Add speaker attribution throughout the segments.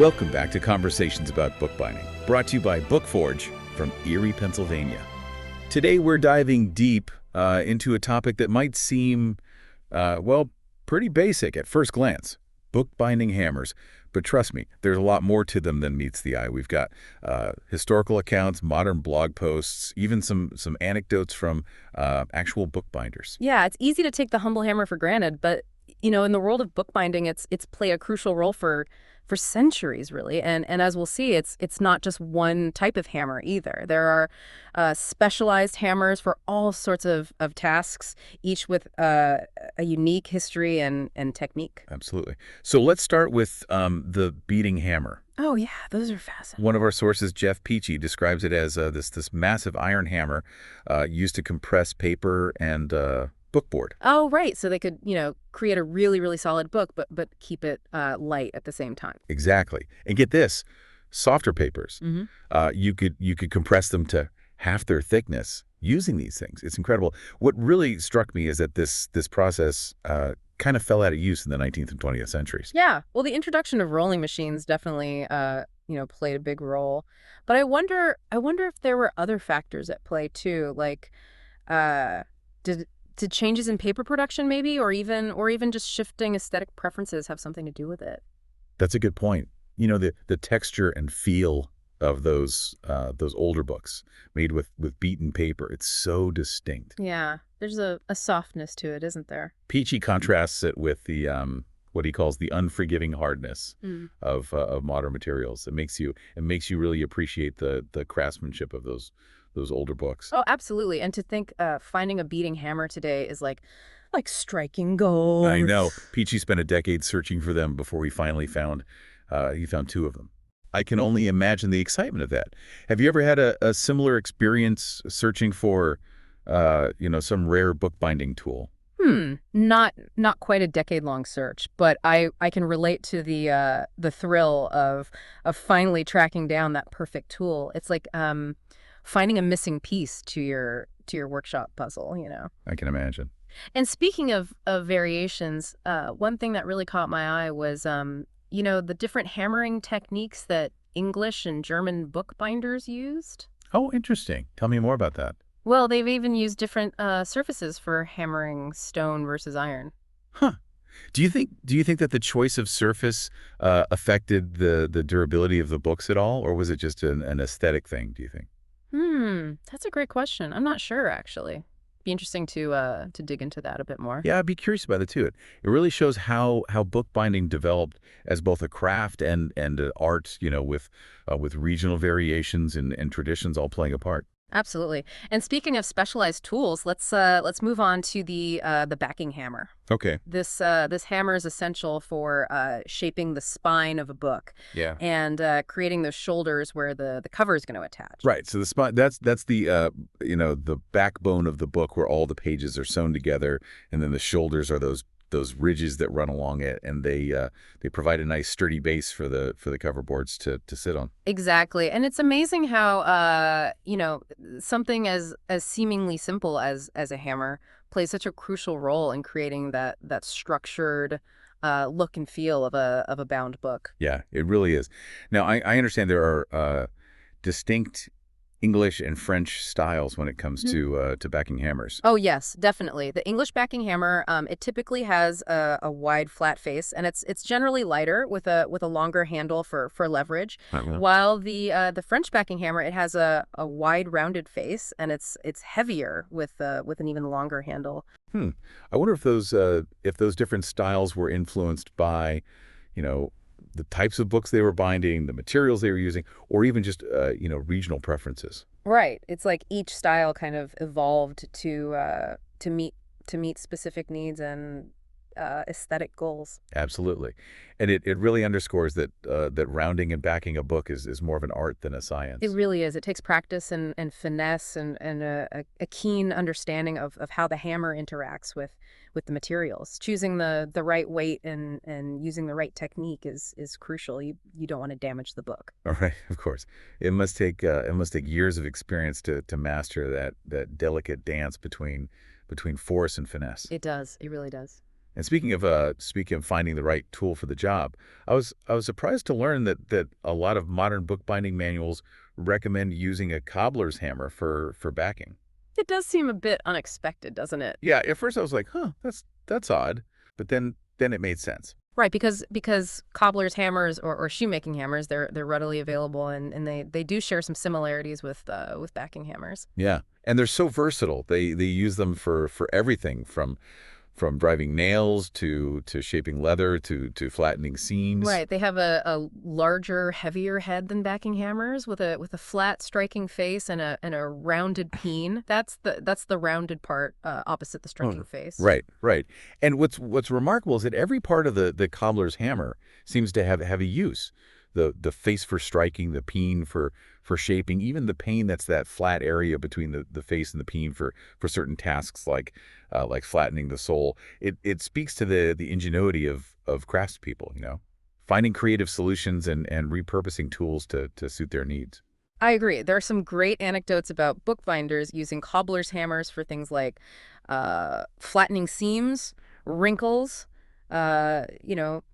Speaker 1: Welcome back to Conversations About Bookbinding, brought to you by Bookforge from Erie, Pennsylvania. Today we're diving deep into a topic that might seem, pretty basic at first glance, bookbinding hammers. But trust me, there's a lot more to them than meets the eye. We've got historical accounts, modern blog posts, even some anecdotes from actual bookbinders.
Speaker 2: Yeah, it's easy to take the humble hammer for granted, but in the world of bookbinding, it's played a crucial role for centuries, really. And as we'll see, it's not just one type of hammer either. There are specialized hammers for all sorts of tasks, each with a unique history and technique.
Speaker 1: Absolutely. So let's start with the beating hammer.
Speaker 2: Oh, yeah, those are fascinating.
Speaker 1: One of our sources, Jeff Peachy, describes it as this massive iron hammer used to compress paper and bookboard.
Speaker 2: Oh, right. So they could, create a really, really solid book, but keep it light at the same time.
Speaker 1: Exactly. And get this, softer papers,
Speaker 2: Mm-hmm.
Speaker 1: you could compress them to half their thickness using these things. It's incredible. What really struck me is that this process kind of fell out of use in the 19th and 20th centuries.
Speaker 2: Yeah. Well, the introduction of rolling machines definitely, played a big role. But I wonder if there were other factors at play too, like did changes in paper production maybe, or even just shifting aesthetic preferences have something to do with it?
Speaker 1: That's a good point. The texture and feel of those older books made with beaten paper, it's so distinct.
Speaker 2: Yeah. There's a softness to it, isn't there?
Speaker 1: Peachy contrasts it with the what he calls the unforgiving hardness of modern materials. It makes you really appreciate the craftsmanship of those older books.
Speaker 2: Oh, absolutely. And to think finding a beating hammer today is like striking gold.
Speaker 1: I know. Peachy spent a decade searching for them before he finally found two of them. I can only imagine the excitement of that. Have you ever had a similar experience searching for some rare bookbinding tool?
Speaker 2: Not quite a decade-long search, but I can relate to the thrill of finally tracking down that perfect tool. It's like finding a missing piece to your workshop puzzle,
Speaker 1: I can imagine.
Speaker 2: And speaking of variations, one thing that really caught my eye was the different hammering techniques that English and German bookbinders used.
Speaker 1: Oh, interesting. Tell me more about that.
Speaker 2: Well, they've even used different surfaces for hammering stone versus iron.
Speaker 1: Huh. Do you think that the choice of surface affected the durability of the books at all, or was it just an aesthetic thing, do you think?
Speaker 2: That's a great question. I'm not sure, actually. Be interesting to dig into that a bit more.
Speaker 1: Yeah, I'd be curious about it too. It really shows how bookbinding developed as both a craft and an art, with regional variations and traditions all playing a part.
Speaker 2: Absolutely. And speaking of specialized tools, let's move on to the backing hammer.
Speaker 1: Okay.
Speaker 2: This hammer is essential for shaping the spine of a book.
Speaker 1: Yeah.
Speaker 2: And creating those shoulders where the cover is going to attach.
Speaker 1: Right. So the spine, that's the the backbone of the book where all the pages are sewn together, and then the shoulders are those ridges that run along it, and they provide a nice sturdy base for the cover boards to sit on.
Speaker 2: Exactly. And it's amazing how something as seemingly simple as a hammer plays such a crucial role in creating that structured look and feel of a bound book.
Speaker 1: Yeah, it really is. Now, I understand there are distinct English and French styles when it comes to backing hammers.
Speaker 2: Oh, yes, definitely. The English backing hammer, it typically has a wide flat face, and it's generally lighter with a longer handle for leverage. While the French backing hammer, it has a wide rounded face, and it's heavier with an even longer handle.
Speaker 1: I wonder if those different styles were influenced by, the types of books they were binding, the materials they were using, or even just regional preferences.
Speaker 2: Right. It's like each style kind of evolved to meet specific needs and aesthetic goals.
Speaker 1: Absolutely. And it really underscores that rounding and backing a book is more of an art than a science.
Speaker 2: It really is. It takes practice and finesse and a keen understanding of how the hammer interacts with the materials. Choosing the right weight and using the right technique is crucial. You don't want to damage the book.
Speaker 1: All right, of course. It must take years of experience to master that delicate dance between force and finesse.
Speaker 2: It does. It really does.
Speaker 1: And speaking of finding the right tool for the job, I was surprised to learn that a lot of modern bookbinding manuals recommend using a cobbler's hammer for backing.
Speaker 2: It does seem a bit unexpected, doesn't it?
Speaker 1: Yeah, at first I was like, huh, that's odd, but then it made sense.
Speaker 2: Right, because cobbler's hammers or shoemaking hammers, they're readily available, and they do share some similarities with backing hammers.
Speaker 1: Yeah, and they're so versatile. They use them for everything from driving nails to shaping leather to flattening seams.
Speaker 2: Right, they have a larger, heavier head than backing hammers with a flat, striking face and a rounded peen. That's the rounded part opposite the striking face.
Speaker 1: Right, right. And what's remarkable is that every part of the cobbler's hammer seems to have a use. The face for striking, the peen for shaping, even the pane that's that flat area between the face and the peen for certain tasks like flattening the sole. It speaks to the ingenuity of craftspeople, finding creative solutions and repurposing tools to suit their needs.
Speaker 2: I agree. There are some great anecdotes about bookbinders using cobbler's hammers for things like flattening seams, wrinkles,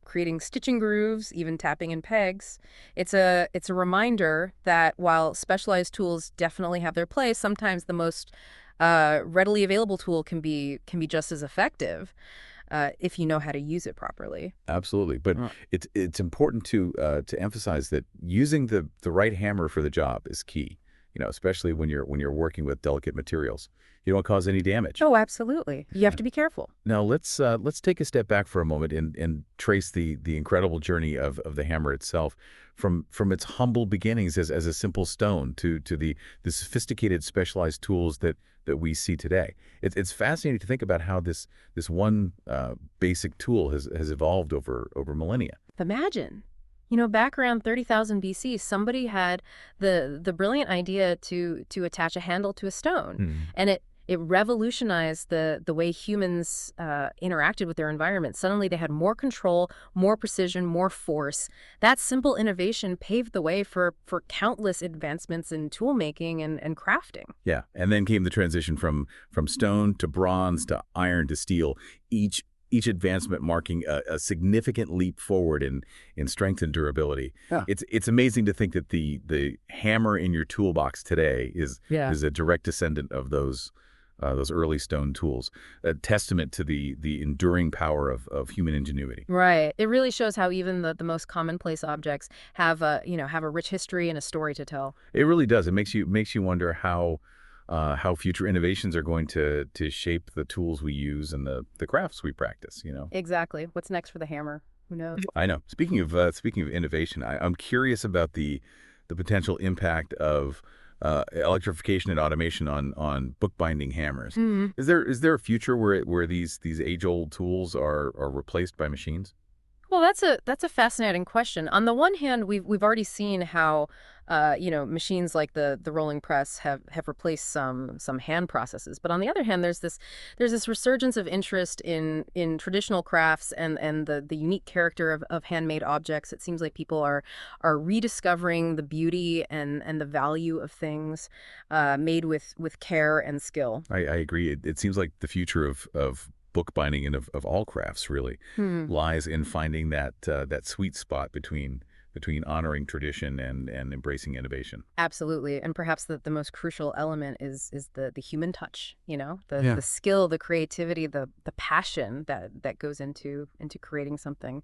Speaker 2: creating stitching grooves, even tapping in pegs. It's a reminder that while specialized tools definitely have their place, sometimes the most readily available tool can be just as effective if you know how to use it properly.
Speaker 1: Absolutely, but
Speaker 2: Mm.
Speaker 1: it's important to emphasize that using the right hammer for the job is key. Especially when you're working with delicate materials, you don't cause any damage.
Speaker 2: Oh, absolutely. You have to be careful.
Speaker 1: Now let's take a step back for a moment and trace the incredible journey of the hammer itself, from its humble beginnings as a simple stone to the sophisticated specialized tools that we see today. It's fascinating to think about how this one basic tool has evolved over millennia.
Speaker 2: Imagine. Back around 30,000 BC, somebody had the brilliant idea to attach a handle to a stone.
Speaker 1: Hmm.
Speaker 2: And it revolutionized the way humans interacted with their environment. Suddenly they had more control, more precision, more force. That simple innovation paved the way for countless advancements in tool making and crafting.
Speaker 1: Yeah, and then came the transition from stone to bronze to iron to steel, each advancement marking a significant leap forward in strength and durability.
Speaker 2: Yeah.
Speaker 1: It's amazing to think that the hammer in your toolbox today is a direct descendant of those early stone tools, a testament to the enduring power of human ingenuity.
Speaker 2: Right. It really shows how even the most commonplace objects have a rich history and a story to tell.
Speaker 1: It really does. It makes you wonder how future innovations are going to shape the tools we use and the crafts we practice.
Speaker 2: Exactly. What's next for the hammer? Who knows?
Speaker 1: I know. Speaking of innovation, I'm curious about the potential impact of electrification and automation on bookbinding hammers.
Speaker 2: Mhm.
Speaker 1: Is there a future where these age-old tools are replaced by machines?
Speaker 2: Well, that's a fascinating question. On the one hand, we've already seen how machines like the rolling press have replaced some hand processes. But on the other hand, there's this resurgence of interest in traditional crafts and the unique character of handmade objects. It seems like people are rediscovering the beauty and the value of things made with care and skill.
Speaker 1: I agree. It seems like the future of bookbinding and of all crafts really lies in finding that sweet spot between honoring tradition and embracing innovation.
Speaker 2: Absolutely. And perhaps the most crucial element is the human touch,
Speaker 1: Yeah.
Speaker 2: the skill, the creativity, the passion that goes into creating something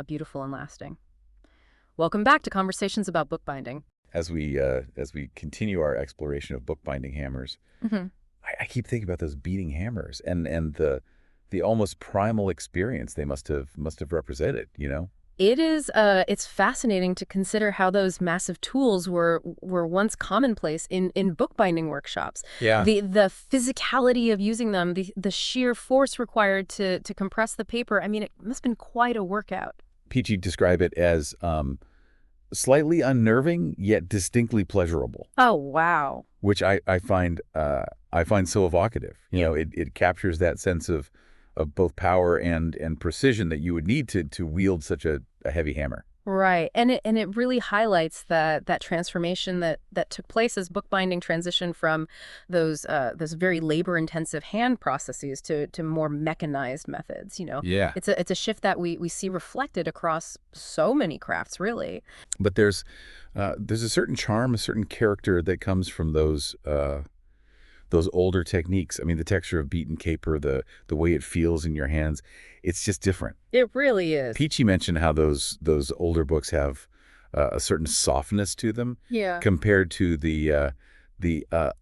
Speaker 2: beautiful and lasting. Welcome back to Conversations About Bookbinding.
Speaker 1: As we continue our exploration of bookbinding hammers,
Speaker 2: Hmm.
Speaker 1: I keep thinking about those beating hammers and the almost primal experience they must have represented.
Speaker 2: It's fascinating to consider how those massive tools were once commonplace in bookbinding workshops.
Speaker 1: Yeah.
Speaker 2: The physicality of using them, the sheer force required to compress the paper. I mean, it must have been quite a workout.
Speaker 1: Peachy describe it as slightly unnerving yet distinctly pleasurable,
Speaker 2: Oh, wow.
Speaker 1: which I find so evocative. It captures that sense of both power and precision that you would need to wield such a heavy hammer.
Speaker 2: Right. And it really highlights that transformation that took place as bookbinding transitioned from those very labor-intensive hand processes to more mechanized methods, you know.
Speaker 1: Yeah.
Speaker 2: It's a shift that we see reflected across so many crafts, really.
Speaker 1: But there's a certain charm, a certain character that comes from those older techniques. I mean, the texture of beaten paper, the way it feels in your hands, it's just different.
Speaker 2: It really is.
Speaker 1: Peachy mentioned how those older books have a certain softness to them
Speaker 2: Yeah.
Speaker 1: compared to the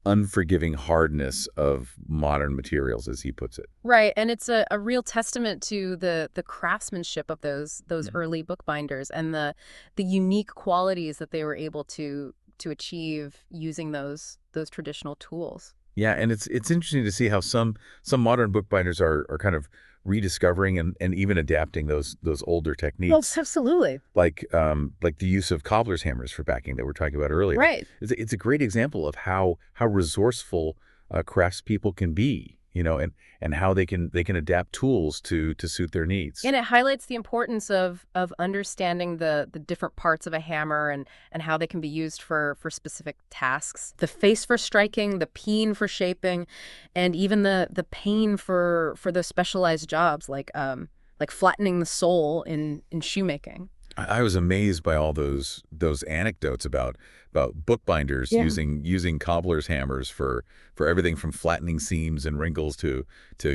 Speaker 1: unforgiving hardness of modern materials, as he puts it.
Speaker 2: Right, and it's a real testament to the craftsmanship of those early bookbinders and the unique qualities that they were able to achieve using those traditional tools.
Speaker 1: Yeah, and it's interesting to see how some modern bookbinders are kind of rediscovering and even adapting those older
Speaker 2: Well,
Speaker 1: techniques,
Speaker 2: absolutely.
Speaker 1: like the use of cobbler's hammers for backing that we are talking about earlier.
Speaker 2: Right.
Speaker 1: It's a great example of how resourceful craftspeople can be, and how they can adapt tools to suit their needs.
Speaker 2: And it highlights the importance of understanding the different parts of a hammer and how they can be used for specific tasks. The face for striking, the peen for shaping, and even the pane for those specialized jobs like flattening the sole in shoemaking.
Speaker 1: I was amazed by all those anecdotes about bookbinders
Speaker 2: Yeah.
Speaker 1: using cobbler's hammers for everything from flattening seams and wrinkles to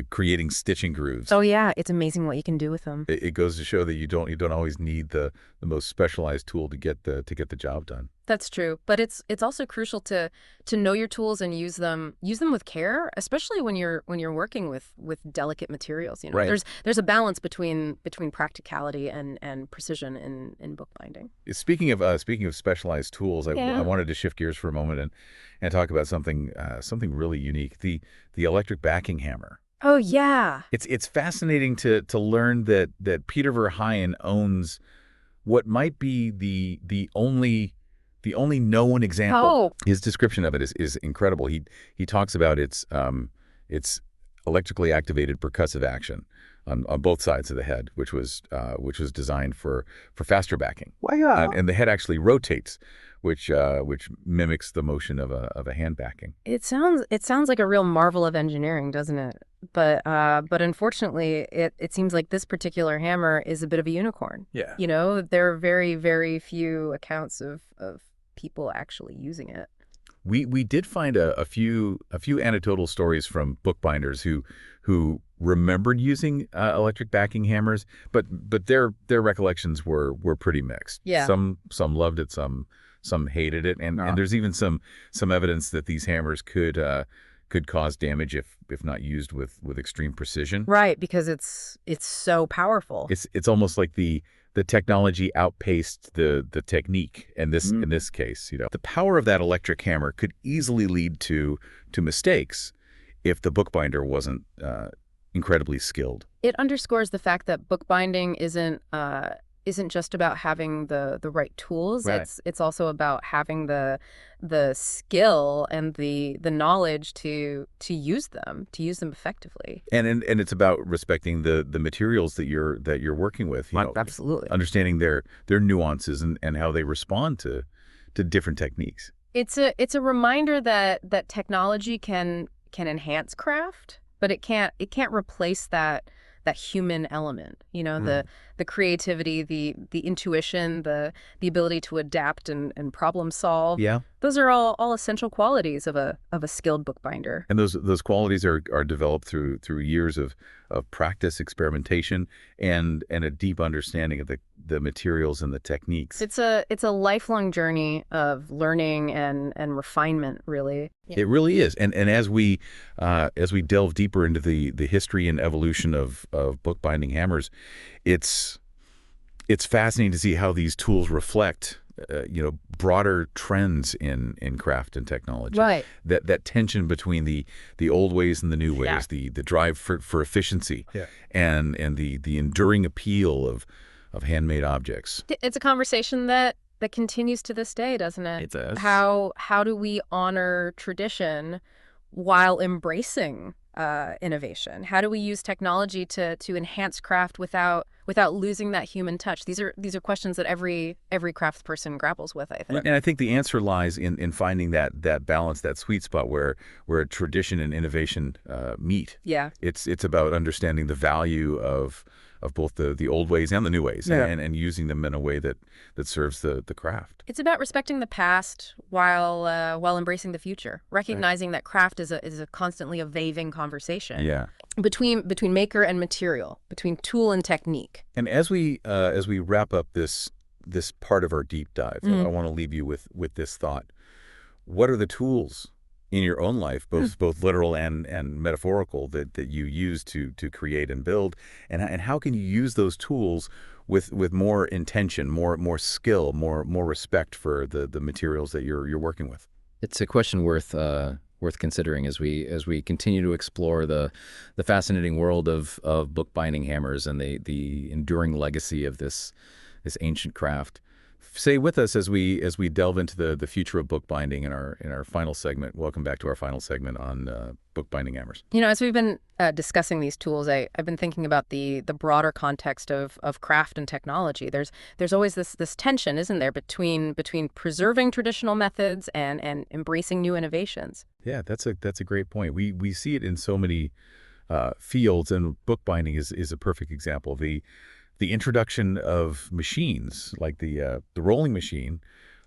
Speaker 1: creating stitching grooves.
Speaker 2: Oh yeah, it's amazing what you can do with them.
Speaker 1: It goes to show that you don't always need the most specialized tool to get the job done.
Speaker 2: That's true, but it's also crucial to know your tools and use them with care, especially when you're working with delicate materials. You know,
Speaker 1: Right.
Speaker 2: there's a balance between practicality and precision in bookbinding.
Speaker 1: Speaking of specialized tools,
Speaker 2: Yeah.
Speaker 1: I wanted to shift gears for a moment and talk about something really unique, the electric backing hammer.
Speaker 2: Oh yeah.
Speaker 1: It's fascinating to learn that Peter Verheyen owns what might be the only known example.
Speaker 2: Oh.
Speaker 1: His description of it is incredible. He talks about its electrically activated percussive action on both sides of the head, which was designed for faster backing.
Speaker 2: Wow.
Speaker 1: And the head actually rotates, which mimics the motion of a hand backing.
Speaker 2: It sounds like a real marvel of engineering, doesn't it? But unfortunately, it seems like this particular hammer is a bit of a unicorn.
Speaker 1: Yeah.
Speaker 2: You know, there are very, very few accounts of people actually using it.
Speaker 1: We did find a few anecdotal stories from bookbinders who remembered using electric backing hammers, but their recollections were pretty mixed.
Speaker 2: Yeah.
Speaker 1: Some loved it, some hated it, and there's even some evidence that these hammers could cause damage if not used with extreme precision.
Speaker 2: Right, because it's so powerful.
Speaker 1: It's almost like the technology outpaced the technique in this case. The power of that electric hammer could easily lead to mistakes if the bookbinder wasn't incredibly skilled.
Speaker 2: It underscores the fact that bookbinding isn't just about having the right tools.
Speaker 1: Right.
Speaker 2: It's also about having the skill and the knowledge to use them effectively.
Speaker 1: And it's about respecting the materials that you're working with.
Speaker 2: Absolutely.
Speaker 1: Understanding their nuances and how they respond to different techniques.
Speaker 2: It's a reminder that technology can enhance craft, but it can't replace that human element. You know, the creativity, the intuition, the ability to adapt and problem solve.
Speaker 1: Yeah.
Speaker 2: Those are all essential qualities of a skilled bookbinder.
Speaker 1: And those qualities are developed through years of practice, experimentation, and a deep understanding of the materials and the techniques.
Speaker 2: It's a lifelong journey of learning and refinement, really.
Speaker 1: It really is. And as we delve deeper into the history and evolution of bookbinding hammers, it's fascinating to see how these tools reflect broader trends in craft and technology.
Speaker 2: Right.
Speaker 1: That tension between the old ways and the new ways,
Speaker 2: Yeah.
Speaker 1: the drive for efficiency, and the enduring appeal of handmade objects.
Speaker 2: It's a conversation that continues to this day, doesn't it?
Speaker 1: It does.
Speaker 2: How do we honor tradition while embracing innovation? How do we use technology to enhance craft without without losing that human touch? These are questions that every craftsperson grapples with, I think.
Speaker 1: And I think the answer lies in finding that balance, that sweet spot where tradition and innovation meet.
Speaker 2: Yeah.
Speaker 1: It's about understanding the value of both the old ways and the new ways, and using them in a way that serves the craft.
Speaker 2: It's about respecting the past while embracing the future, recognizing that craft is a constantly evading conversation.
Speaker 1: Yeah.
Speaker 2: Between maker and material, between tool and technique.
Speaker 1: And as we wrap up this part of our deep dive, I want to leave you with this thought. What are the tools in your own life, both literal and metaphorical, that you use to create and build, and how can you use those tools with more intention, more skill, more respect for the materials that you're working with?
Speaker 3: It's a question worth considering as we continue to explore the fascinating world of bookbinding hammers and the enduring legacy of this ancient craft. Stay with us as we delve into the future of bookbinding in our final segment. Welcome back to our final segment on bookbinding hammers.
Speaker 2: As we've been discussing these tools, I've been thinking about the broader context of craft and technology. There's always this tension, isn't there, between preserving traditional methods and embracing new innovations.
Speaker 1: Yeah, that's a great point. We see it in so many fields, and bookbinding is a perfect example. The introduction of machines like the rolling machine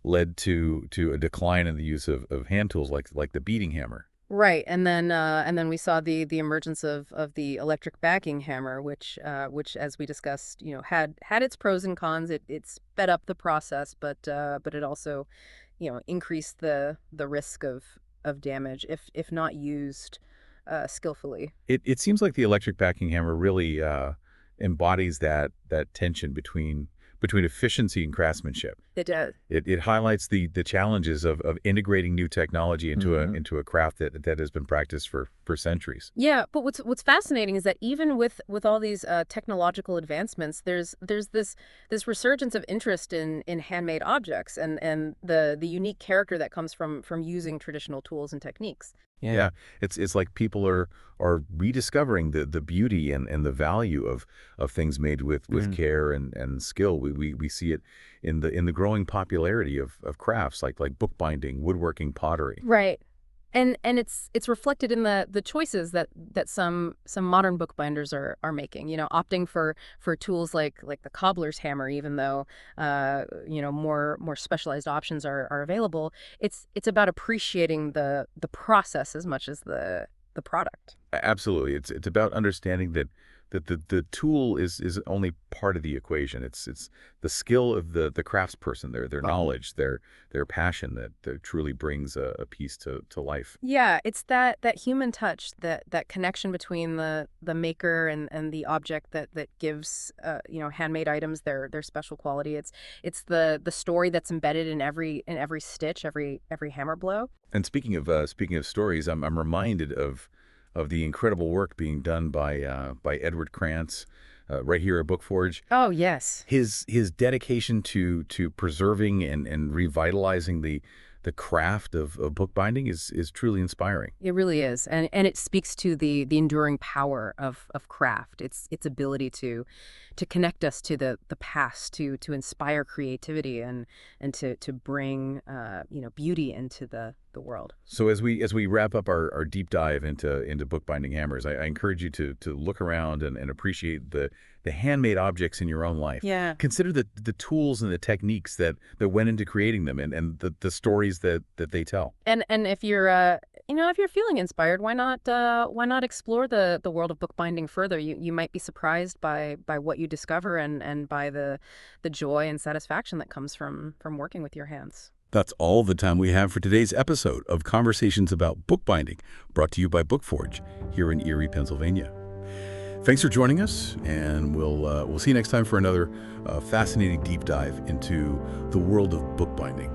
Speaker 1: led to a decline in the use of hand tools like the beating hammer.
Speaker 2: Right, and then we saw the emergence of the electric backing hammer, which as we discussed, had its pros and cons. It sped up the process, but it also, increased the risk of damage if not used skillfully.
Speaker 1: It seems like the electric backing hammer really embodies that tension between efficiency and craftsmanship.
Speaker 2: It does.
Speaker 1: It highlights the challenges of integrating new technology into a craft that has been practiced for centuries.
Speaker 2: Yeah, but what's fascinating is that even with all these technological advancements, there's this resurgence of interest in handmade objects and the unique character that comes from using traditional tools and techniques.
Speaker 1: Yeah. It's like people are rediscovering the beauty and the value of things made with care and skill. We see it in the growing popularity of crafts like bookbinding, woodworking, pottery.
Speaker 2: Right. And it's reflected in the choices that some modern bookbinders are making, opting for tools like the cobbler's hammer, even though more specialized options are available. It's about appreciating the process as much as the product.
Speaker 1: Absolutely. It's about understanding that the tool is only part of the equation. It's the skill of the craftsperson, their knowledge, their passion that truly brings a piece to life.
Speaker 2: Yeah, it's that human touch, that connection between the maker and the object that gives handmade items their special quality. It's the story that's embedded in every stitch, every hammer blow.
Speaker 1: And speaking of stories, I'm reminded of the incredible work being done by Edward Krantz right here at Bookforge.
Speaker 2: Oh, yes.
Speaker 1: His dedication to preserving and revitalizing the craft of bookbinding is truly inspiring.
Speaker 2: It really is. And it speaks to the enduring power of craft, its ability to connect us to the past, to inspire creativity and to bring beauty into the world.
Speaker 1: So as we wrap up our deep dive into bookbinding hammers, I encourage you to look around and appreciate the handmade objects in your own life.
Speaker 2: Yeah.
Speaker 1: Consider the tools and the techniques that went into creating them and the stories that they tell.
Speaker 2: And if you're if you're feeling inspired, why not explore the world of bookbinding further? You might be surprised by what you discover and by the joy and satisfaction that comes from working with your hands.
Speaker 1: That's all the time we have for today's episode of Conversations About Bookbinding, brought to you by Bookforge here in Erie, Pennsylvania. Thanks for joining us, and we'll see you next time for another fascinating deep dive into the world of bookbinding.